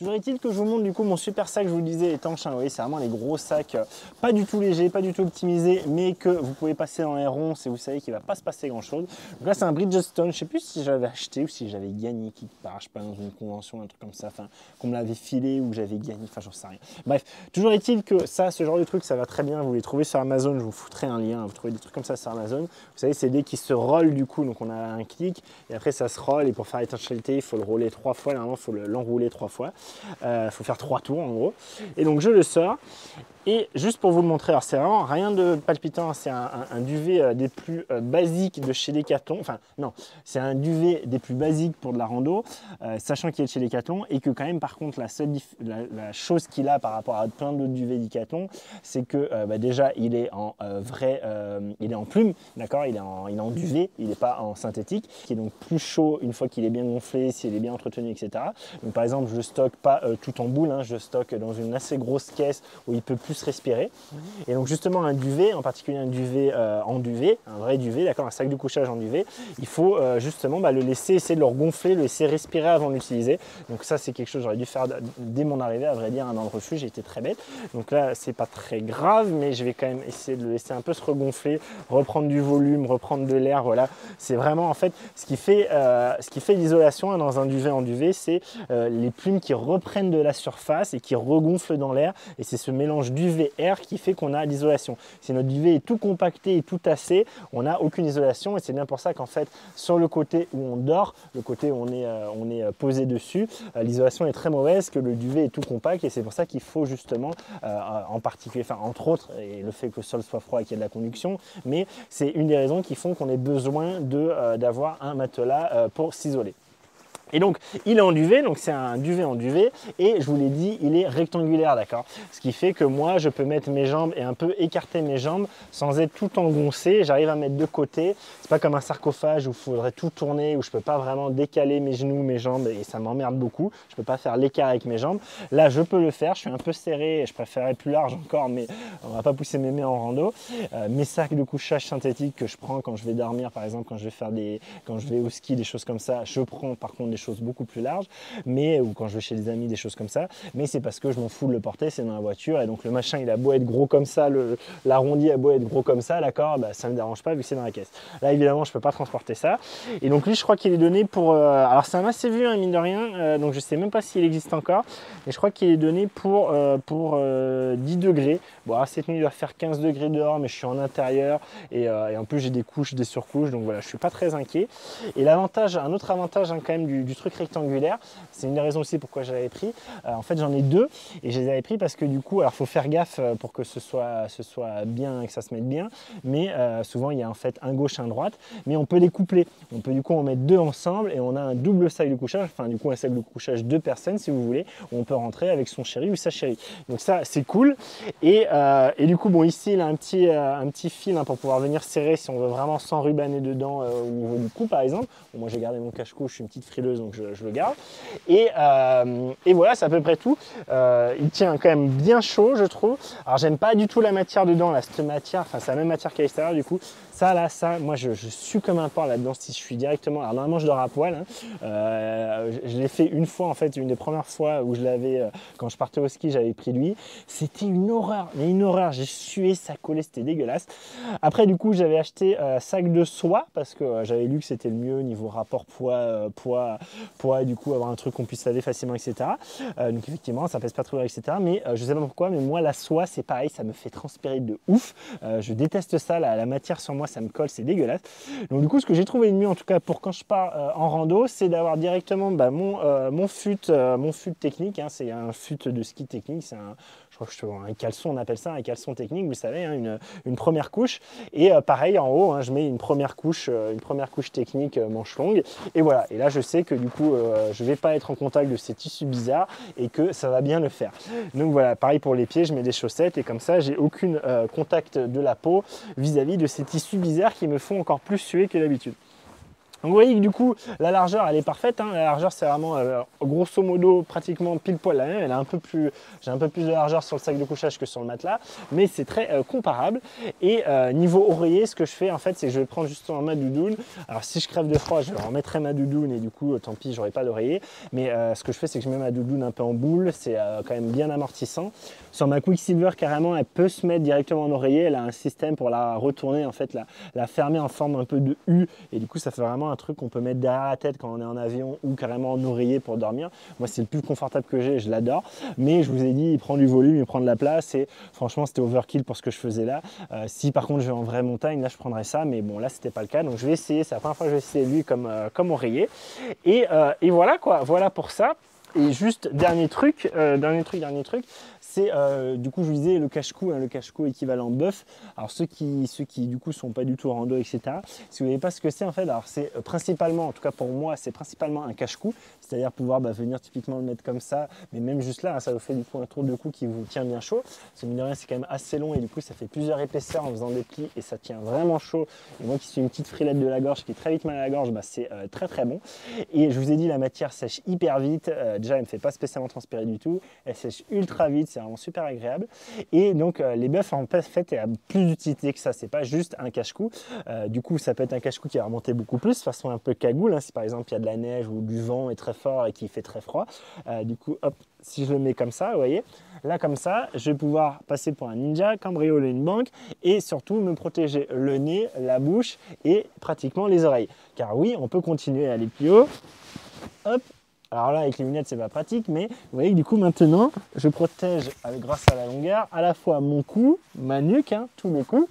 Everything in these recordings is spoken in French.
Toujours est-il que je vous montre du coup mon super sac, je vous le disais, étanche. Hein, vous voyez, c'est vraiment les gros sacs, pas du tout légers, pas du tout optimisés, mais que vous pouvez passer dans les ronces et vous savez qu'il ne va pas se passer grand chose. Donc là, c'est un Bridgestone. Je ne sais plus si j'avais acheté ou si j'avais gagné quelque part, je sais pas, dans une convention, un truc comme ça, enfin, qu'on me l'avait filé ou j'avais gagné, enfin, j'en sais rien. Bref, toujours est-il que ça, ce genre de truc, ça va très bien. Vous les trouvez sur Amazon, je vous foutrai un lien. Vous trouvez des trucs comme ça sur Amazon. Vous savez, c'est des qui se rollent du coup, donc on a un clic et après ça se rolle. Et pour faire l'étanchéité, il faut le rouler 3 fois. Normalement, il faut l'enrouler 3 fois. Il faut faire 3 tours en gros. Et donc je le sors. Et juste pour vous le montrer, alors c'est vraiment rien de palpitant, c'est un duvet des plus basiques de chez Decathlon. Enfin non, c'est un duvet des plus basiques pour de la rando, sachant qu'il est de chez Decathlon et que quand même par contre la chose qu'il a par rapport à plein d'autres duvets Decathlon, c'est que déjà il est en il est en plume, d'accord, il est en duvet, il n'est pas en synthétique, qui est donc plus chaud une fois qu'il est bien gonflé, s'il est bien entretenu, etc. Donc par exemple je ne stocke pas tout en boule, hein, je stocke dans une assez grosse caisse où il peut plus respirer. Et donc justement un duvet, en particulier un duvet en duvet, un vrai duvet, d'accord, un sac de couchage en duvet, il faut justement le laisser, essayer de le regonfler, le laisser respirer avant de l'utiliser. Donc ça c'est quelque chose que j'aurais dû faire dès mon arrivée, à vrai dire, hein, dans le refuge, j'ai été très bête. Donc là c'est pas très grave, mais je vais quand même essayer de le laisser un peu se regonfler, reprendre du volume, reprendre de l'air, voilà. C'est vraiment en fait ce qui fait l'isolation hein, dans un duvet en duvet, c'est les plumes qui reprennent de la surface et qui regonflent dans l'air, et c'est ce mélange duvet-air qui fait qu'on a l'isolation. Si notre duvet est tout compacté et tout tassé, on n'a aucune isolation, et c'est bien pour ça qu'en fait sur le côté où on dort, le côté où on est posé dessus, l'isolation est très mauvaise, que le duvet est tout compact, et c'est pour ça qu'il faut justement en particulier, enfin entre autres, et le fait que le sol soit froid et qu'il y ait de la conduction, mais c'est une des raisons qui font qu'on ait besoin d'avoir un matelas pour s'isoler. Et donc, il est en duvet, donc c'est un duvet en duvet, et je vous l'ai dit, il est rectangulaire, d'accord. Ce qui fait que moi, je peux mettre mes jambes et un peu écarter mes jambes sans être tout engoncé. J'arrive à mettre de côté. C'est pas comme un sarcophage où il faudrait tout tourner, où je peux pas vraiment décaler mes genoux, mes jambes, et ça m'emmerde beaucoup. Je peux pas faire l'écart avec mes jambes. Là, je peux le faire. Je suis un peu serré, je préférerais plus large encore, mais on va pas pousser mes mains en rando. Mes sacs de couchage synthétiques que je prends quand je vais dormir, par exemple, quand je vais au ski, des choses comme ça, je prends par contre des choses beaucoup plus larges, ou quand je vais chez des amis, des choses comme ça, mais c'est parce que je m'en fous de le porter, c'est dans la voiture, et donc le machin il a beau être gros comme ça, l'arrondi a beau être gros comme ça, d'accord, ça ne me dérange pas vu que c'est dans la caisse. Là évidemment je peux pas transporter ça, et donc lui je crois qu'il est donné pour, alors c'est un assez vieux hein, mine de rien, donc je sais même pas s'il existe encore, mais je crois qu'il est donné pour 10 degrés. Bon alors, cette nuit il doit faire 15 degrés dehors, mais je suis en intérieur, et en plus j'ai des couches, des surcouches, donc voilà, je suis pas très inquiet. Et l'avantage, un autre avantage hein, quand même du truc rectangulaire, c'est une des raisons aussi pourquoi je l'avais pris. En fait j'en ai deux, et je les avais pris parce que du coup, alors faut faire gaffe pour que ce soit bien, que ça se mette bien, mais souvent il y a en fait un gauche, un droite, mais on peut les coupler. On peut du coup en mettre deux ensemble, et on a un double sac de couchage, enfin du coup un sac de couchage deux personnes si vous voulez, où on peut rentrer avec son chéri ou sa chérie. Donc ça c'est cool, et du coup bon ici il a un petit fil hein, pour pouvoir venir serrer si on veut vraiment s'enrubanner dedans au niveau du cou par exemple. Bon, moi j'ai gardé mon cache-cou, je suis une petite frileuse donc je le garde, et voilà c'est à peu près tout. Il tient quand même bien chaud je trouve. Alors j'aime pas du tout la matière dedans là, cette matière, enfin c'est la même matière qu'à l'extérieur du coup. Ça là, moi je suis comme un porc là-dedans si je suis directement. Alors normalement je dors à poil, hein. Je l'ai fait une fois en fait, une des premières fois où je l'avais, quand je partais au ski, j'avais pris lui. C'était une horreur, mais une horreur. J'ai sué, ça collait, c'était dégueulasse. Après du coup j'avais acheté sac de soie parce que j'avais lu que c'était le mieux niveau rapport poids, et du coup avoir un truc qu'on puisse laver facilement, etc. Donc effectivement ça pèse pas trop, etc. Mais je sais pas pourquoi, mais moi la soie c'est pareil, ça me fait transpirer de ouf. Je déteste ça, la matière sur moi ça me colle, c'est dégueulasse. Donc du coup ce que j'ai trouvé de mieux en tout cas pour quand je pars en rando, c'est d'avoir directement mon fut technique, hein. C'est un fut de ski technique, c'est je crois que un caleçon, on appelle ça un caleçon technique, vous savez, hein, une première couche, et pareil en haut, hein, je mets une première couche technique manche longue, et voilà, et là je sais que du coup je vais pas être en contact de ces tissus bizarres et que ça va bien le faire. Donc voilà, pareil pour les pieds, je mets des chaussettes et comme ça j'ai aucun contact de la peau vis-à-vis de ces tissus bizarres qui me font encore plus suer que d'habitude. Donc vous voyez que du coup la largeur elle est parfaite, hein. La largeur c'est vraiment grosso modo pratiquement pile poil la même, elle a un peu plus, j'ai un peu plus de largeur sur le sac de couchage que sur le matelas, mais c'est très comparable. Et niveau oreiller, ce que je fais en fait c'est que je vais prendre justement ma doudoune. Alors si je crève de froid, je remettrai ma doudoune et du coup tant pis, j'aurai pas d'oreiller. Mais ce que je fais c'est que je mets ma doudoune un peu en boule, c'est quand même bien amortissant. Sur ma Quicksilver carrément elle peut se mettre directement en oreiller, elle a un système pour la retourner en fait, la fermer en forme un peu de U, et du coup ça fait vraiment un truc qu'on peut mettre derrière la tête quand on est en avion ou carrément en oreiller pour dormir. Moi c'est le plus confortable que j'ai, je l'adore, mais je vous ai dit il prend du volume, il prend de la place et franchement c'était overkill pour ce que je faisais là. Si par contre je vais en vraie montagne, là je prendrais ça, mais bon là c'était pas le cas, donc je vais essayer, c'est la première fois que je vais essayer lui comme oreiller, et voilà quoi, voilà pour ça. Et juste dernier truc, c'est du coup je vous disais le cache-cou, hein, le cache-cou équivalent bœuf. Alors ceux qui du coup sont pas du tout rando, etc. Si vous ne savez pas ce que c'est en fait, alors c'est principalement, en tout cas pour moi, c'est principalement un cache-cou, c'est-à-dire pouvoir venir typiquement le mettre comme ça, mais même juste là, hein, ça vous fait du coup un tour de cou qui vous tient bien chaud. Parce que mine de rien, c'est quand même assez long et du coup ça fait plusieurs épaisseurs en faisant des plis et ça tient vraiment chaud. Et moi qui suis une petite frilette de la gorge qui est très vite mal à la gorge, bah, c'est très très bon. Et je vous ai dit, la matière sèche hyper vite. Déjà, elle ne me fait pas spécialement transpirer du tout. Elle sèche ultra vite, c'est vraiment super agréable. Et donc, les bœufs, en fait, il y a plus d'utilité que ça. C'est pas juste un cache-cou. Du coup, ça peut être un cache-cou qui va remonter beaucoup plus, de façon un peu cagoule. Hein, si par exemple, il y a de la neige ou du vent est très fort et qu'il fait très froid. Du coup, hop, si je le mets comme ça, vous voyez, là comme ça, je vais pouvoir passer pour un ninja, cambrioler une banque et surtout me protéger le nez, la bouche et pratiquement les oreilles. Car oui, on peut continuer à aller plus haut. Hop. Alors là, avec les lunettes, c'est pas pratique, mais vous voyez que du coup, maintenant, je protège, grâce à la longueur, à la fois mon cou, ma nuque, hein, tout le cou,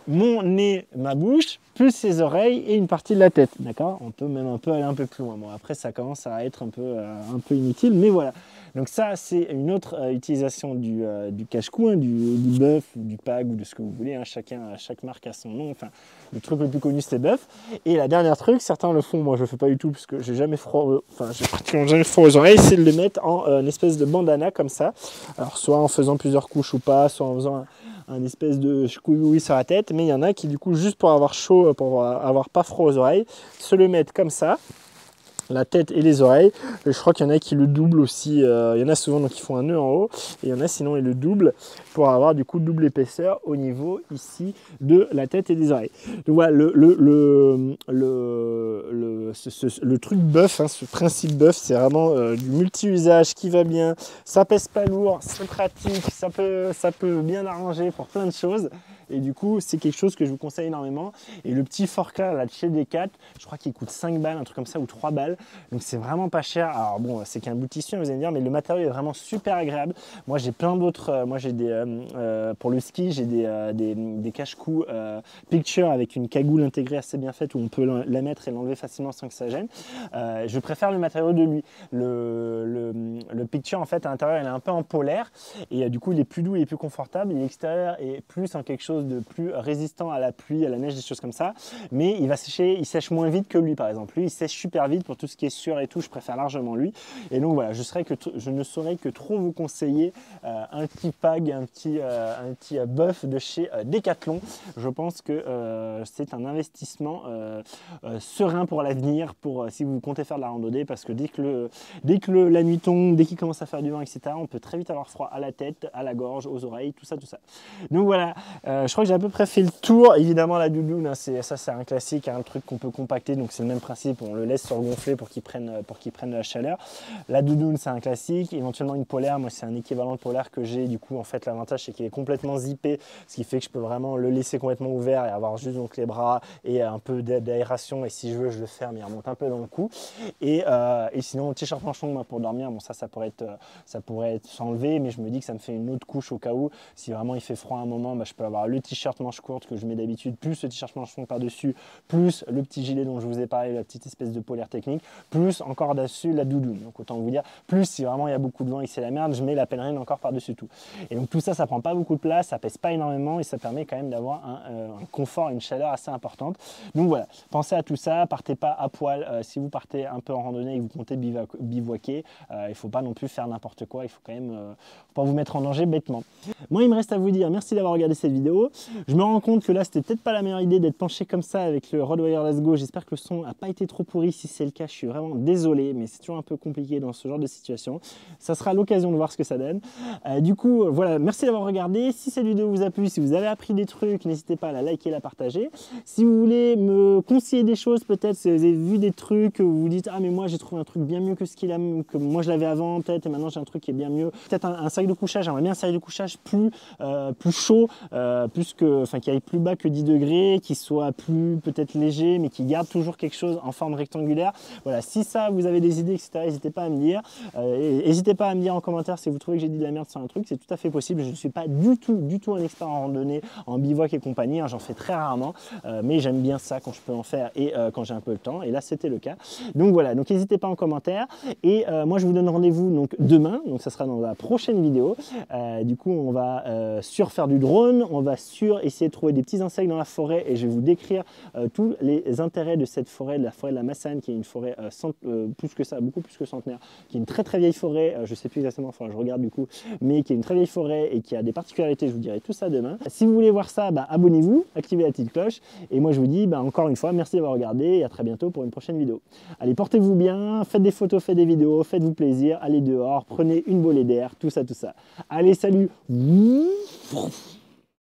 mon nez, ma bouche, plus ses oreilles et une partie de la tête, d'accord? On peut même un peu aller un peu plus loin. Bon, après, ça commence à être un peu inutile, mais voilà. Donc ça, c'est une autre utilisation du cache-cou, hein, du bœuf, ou du pag, ou de ce que vous voulez. Hein. Chaque marque a son nom. Enfin, le truc le plus connu, c'est bœuf. Et la dernière truc, certains le font, moi je le fais pas du tout, parce que j'ai jamais froid, j'ai pratiquement jamais froid aux oreilles, c'est de le mettre en espèce de bandana comme ça. Alors, soit en faisant plusieurs couches ou pas, soit en faisant un espèce de chouïoui sur la tête, mais il y en a qui du coup juste pour avoir chaud, pour avoir pas froid aux oreilles, se le mettent comme ça, la tête et les oreilles. Je crois qu'il y en a qui le doublent aussi, il y en a souvent donc qui font un nœud en haut, et il y en a sinon ils le doublent pour avoir du coup double épaisseur au niveau ici de la tête et des oreilles. Donc voilà le truc bœuf, hein, ce principe bœuf, c'est vraiment du multi-usage qui va bien, ça pèse pas lourd, c'est pratique, ça peut bien arranger pour plein de choses. Et du coup, c'est quelque chose que je vous conseille énormément. Et le petit forcat là de chez Decat, je crois qu'il coûte 5 balles, un truc comme ça, ou 3 balles. Donc c'est vraiment pas cher. Alors bon, c'est qu'un bout de tissu, vous allez me dire, mais le matériau est vraiment super agréable. Moi, j'ai plein d'autres. Moi, j'ai pour le ski, j'ai des cache-cous picture avec une cagoule intégrée assez bien faite où on peut la mettre et l'enlever facilement sans que ça gêne. Je préfère le matériau de lui. Le picture, en fait, à l'intérieur, il est un peu en polaire. Et du coup, il est plus doux, il est plus confortable. Et l'extérieur est plus en quelque chose de plus résistant à la pluie, à la neige, des choses comme ça, mais il va sécher, il sèche moins vite que lui par exemple. Lui il sèche super vite pour tout ce qui est sûr et tout, je préfère largement lui. Et donc voilà, je ne saurais que trop vous conseiller un petit pag, un petit bœuf de chez Decathlon. Je pense que c'est un investissement serein pour l'avenir, pour si vous comptez faire de la randonnée, parce que dès que la nuit tombe, dès qu'il commence à faire du vent, etc., on peut très vite avoir froid à la tête, à la gorge, aux oreilles, tout ça. Donc voilà, je crois que j'ai à peu près fait le tour. Évidemment, la doudoune, hein, c'est un classique, hein, un truc qu'on peut compacter, donc c'est le même principe, on le laisse surgonfler pour qu'il prenne de la chaleur. La doudoune, c'est un classique. Éventuellement une polaire, moi c'est un équivalent de polaire que j'ai. Du coup, en fait, l'avantage c'est qu'il est complètement zippé, ce qui fait que je peux vraiment le laisser complètement ouvert et avoir juste donc les bras et un peu d'aération. Et si je veux, je le ferme, il remonte un peu dans le cou. Et sinon, t-shirt manche longue, moi, pour dormir, bon ça pourrait être s'enlever, mais je me dis que ça me fait une autre couche au cas où. Si vraiment il fait froid à un moment, bah, je peux avoir le t-shirt manche courte que je mets d'habitude, plus le t-shirt manche longue par-dessus, plus le petit gilet dont je vous ai parlé, la petite espèce de polaire technique. 5, plus encore dessus la doudoune. Donc autant vous dire, plus si vraiment il y a beaucoup de vent et que c'est la merde, je mets la pèlerine encore par-dessus tout. Et donc tout ça, ça prend pas beaucoup de place, ça pèse pas énormément et ça permet quand même d'avoir un confort, une chaleur assez importante. Donc voilà, pensez à tout ça, partez pas à poil. Si vous partez un peu en randonnée et que vous comptez bivouaquer, il faut pas non plus faire n'importe quoi, il faut quand même faut pas vous mettre en danger bêtement. Moi, il me reste à vous dire merci d'avoir regardé cette vidéo. Je me rends compte que là, c'était peut-être pas la meilleure idée d'être penché comme ça avec le Rode Wireless Go. J'espère que le son n'a pas été trop pourri. Si c'est le cas, je suis vraiment désolé, mais c'est toujours un peu compliqué dans ce genre de situation. Ça sera l'occasion de voir ce que ça donne. Du coup, voilà, merci d'avoir regardé. Si cette vidéo vous a plu, si vous avez appris des trucs, n'hésitez pas à la liker, la partager. Si vous voulez me conseiller des choses, peut-être si vous avez vu des trucs, vous vous dites ah mais moi j'ai trouvé un truc bien mieux que ce qu'il a, que moi je l'avais avant peut-être, et maintenant j'ai un truc qui est bien mieux. Peut-être un sac de couchage. J'aimerais bien un sac de couchage plus chaud, qui aille plus bas que 10 degrés, qui soit plus peut-être léger, mais qui garde toujours quelque chose en forme rectangulaire. Voilà, si ça, vous avez des idées, etc., n'hésitez pas à me dire. N'hésitez pas à me dire en commentaire si vous trouvez que j'ai dit de la merde sur un truc, c'est tout à fait possible. Je ne suis pas du tout un expert en randonnée, en bivouac et compagnie, hein, j'en fais très rarement, mais j'aime bien ça quand je peux en faire et quand j'ai un peu le temps, et là c'était le cas. Donc voilà, donc n'hésitez pas en commentaire, et moi je vous donne rendez-vous donc demain, donc ça sera dans la prochaine vidéo. Du coup on va sur faire du drone, on va sur essayer de trouver des petits insectes dans la forêt, et je vais vous décrire tous les intérêts de cette forêt, de la forêt de la Massane, qui est une forêt plus que ça, beaucoup plus que centenaire, qui est une très vieille forêt, je sais plus exactement, enfin je regarde du coup, mais qui est une très vieille forêt et qui a des particularités. Je vous dirai tout ça demain. Si vous voulez voir ça, abonnez-vous, activez la petite cloche, et moi je vous dis encore une fois merci d'avoir regardé, et à très bientôt pour une prochaine vidéo. Allez, portez-vous bien, faites des photos, faites des vidéos, faites-vous plaisir, allez dehors, prenez une bolée d'air, tout ça. Allez, salut.